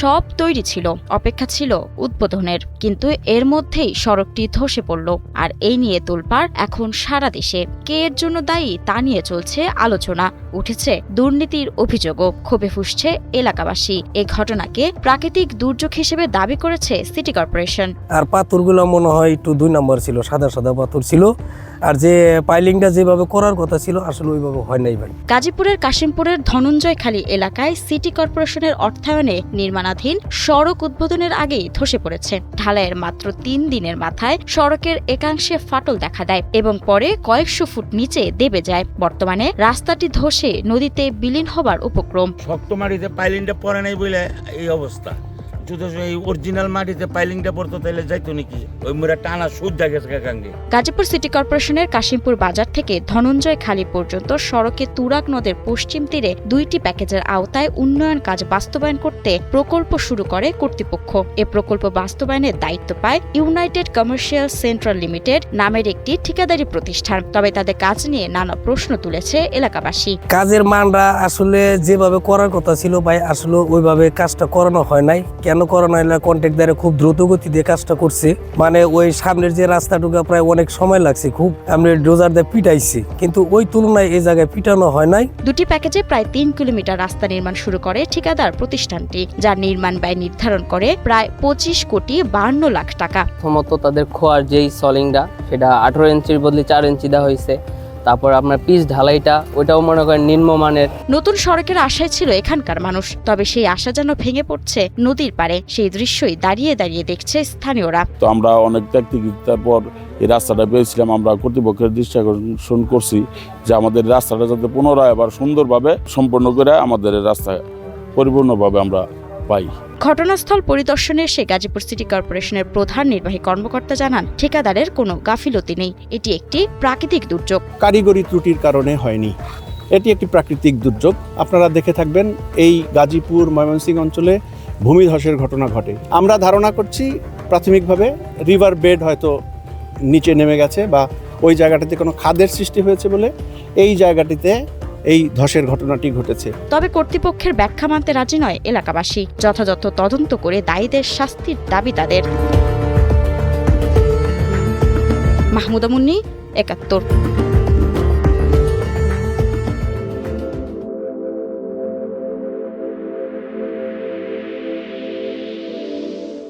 সব তৈরি ছিল, অপেক্ষা ছিল উদ্বোধনের, কিন্তু এর মধ্যেই সড়কটি ধসে পড়ল। আর এই নিয়ে তোলপাড় এখন সারা দেশে। কে এর জন্য দায়ী তা নিয়ে চলছে আলোচনা, উঠেছে দুর্নীতির অভিযোগও, ক্ষোভে ফুঁসছে এলাকাবাসী। এই ঘটনাকে প্রাকৃতিক দুর্যোগ হিসেবে দাবি করেছে সিটি কর্পোরেশন। আর পাথরগুলো মনে হয় একটু 2 নম্বর ছিল, সাদা সাদা পাথর ছিল। আর যে পাইলিংটা যেভাবে করার কথা ছিল আসলে ওইভাবে হয় নাই ভাই। গাজীপুরের কাশিমপুরের ধনঞ্জয়খালী এলাকায় সিটি কর্পোরেশনের অর্থায়নে নির্মাণাধীন সড়ক উদ্বোধনের আগেই ধসে পড়েছে। ঢালাইয়ের মাত্র 3 দিনের মাথায় সড়কের একাংশে ফাটল দেখা দেয় এবং পরে কয়েকশো ফুট নিচে দেবে যায়। বর্তমানে রাস্তাটি ধসে নদীতে বিলীন হবার উপক্রম। শক্ত মাটিতে পাইলিংটা পড়ে নাই বলে এই অবস্থা। যদি এই অরিজিনাল মাটিতে পাইলিংটা পড়তো তাহলে যাইতো নাকি, ওই মোরা টানা সুদ্ধা গেছে কাকাঙ্গে। গাজীপুর সিটি কর্পোরেশনের কাশিমপুর বাজার থেকে ধনঞ্জয়খালী পর্যন্ত সড়কে তুরাগ নদের পশ্চিম তীরে 2টি প্যাকেজের আওতায় উন্নয়ন কাজ বাস্তবায়ন করতে প্রকল্প শুরু করে কর্তৃপক্ষ। এ প্রকল্প বাস্তবায়নের দায়িত্ব পায় ইউনাইটেড কমার্শিয়াল সেন্ট্রাল লিমিটেড নামের একটি ঠিকাদারি প্রতিষ্ঠান। তবে তাদের কাজ নিয়ে নানা প্রশ্ন তুলেছে এলাকাবাসী। কাজের মানরা আসলে যেভাবে করার কথা ছিল ভাই, আসলে ওইভাবে কাজটা করানো হয় নাই। কেন করানো হয় না? কন্ট্রাক্টরে খুব দ্রুত গতিতে কাজটা করছে। মানে ওই সামনের যে রাস্তাটুকু প্রায় অনেক সময় লাগছে, খুব আমরা ডোজার দিয়ে পিটাইছি, কিন্তু ওই তুলনায় এই জায়গায় পিটানো হয় নাই। 2টি প্যাকেজে প্রায় 3 কিলোমিটার রাস্তা নির্মাণ শুরু করে ঠিকাদার প্রতিষ্ঠানটি, যার নির্মাণ ব্যয় নির্ধারণ করে প্রায় 25 কোটি 52 লাখ টাকা। প্রথমত তাদের খোয়ার যেই সলিংটা সেটা 18 ইঞ্চির বদলে 4 ইঞ্চি দেওয়া হয়েছে। তারপর আপনার পিচ ঢালাইটা ওইটাও মনে করেন নিম্নমানের। নতুন সড়কের আশায় ছিল এখানকার মানুষ, তবে সেই আশা যেন ভেঙে পড়ছে নদীর পাড়ে। সেই দৃশ্যই দাঁড়িয়ে দাঁড়িয়ে দেখছে স্থানীয়রা। তো আমরা অনেক ত্যাগ পর এই রাস্তাটা পেয়েছিলাম। আমরা কর্তৃপক্ষের দৃষ্টি আকর্ষণ করছি যে আমাদের রাস্তাটা যাতে পুনরায় আবার সুন্দরভাবে সম্পন্ন করে আমাদের রাস্তা পরিপূর্ণভাবে আমরা পাই। ঘটনাস্থল পরিদর্শনে এসে গাজীপুর সিটি কর্পোরেশনের প্রধান নির্বাহী কর্মকর্তা জানান, ঠিকাদারের কোনো গাফিলতি নেই, এটি একটি প্রাকৃতিক দুর্যোগ। কারিগরি ত্রুটির কারণে হয়নি, এটি একটি প্রাকৃতিক দুর্যোগ। আপনারা দেখে থাকবেন এই গাজীপুর ময়মনসিংহ অঞ্চলে ভূমিধসের ঘটনা ঘটে। আমরা ধারণা করছি প্রাথমিকভাবে রিভার বেড হয়তো নিচে নেমে গেছে বা ওই জায়গাটাতে কোনো খাদের সৃষ্টি হয়েছে বলে এই জায়গাটিতে এই ধসের ঘটনাটি ঘটেছে। তবে কর্তৃপক্ষের ব্যাখ্যা মানতে রাজি নয় এলাকাবাসী। যথাযথ তদন্ত করে দায়ীদের শাস্তির দাবি তাদের। মাহমুদা মুন্নি, ৭১।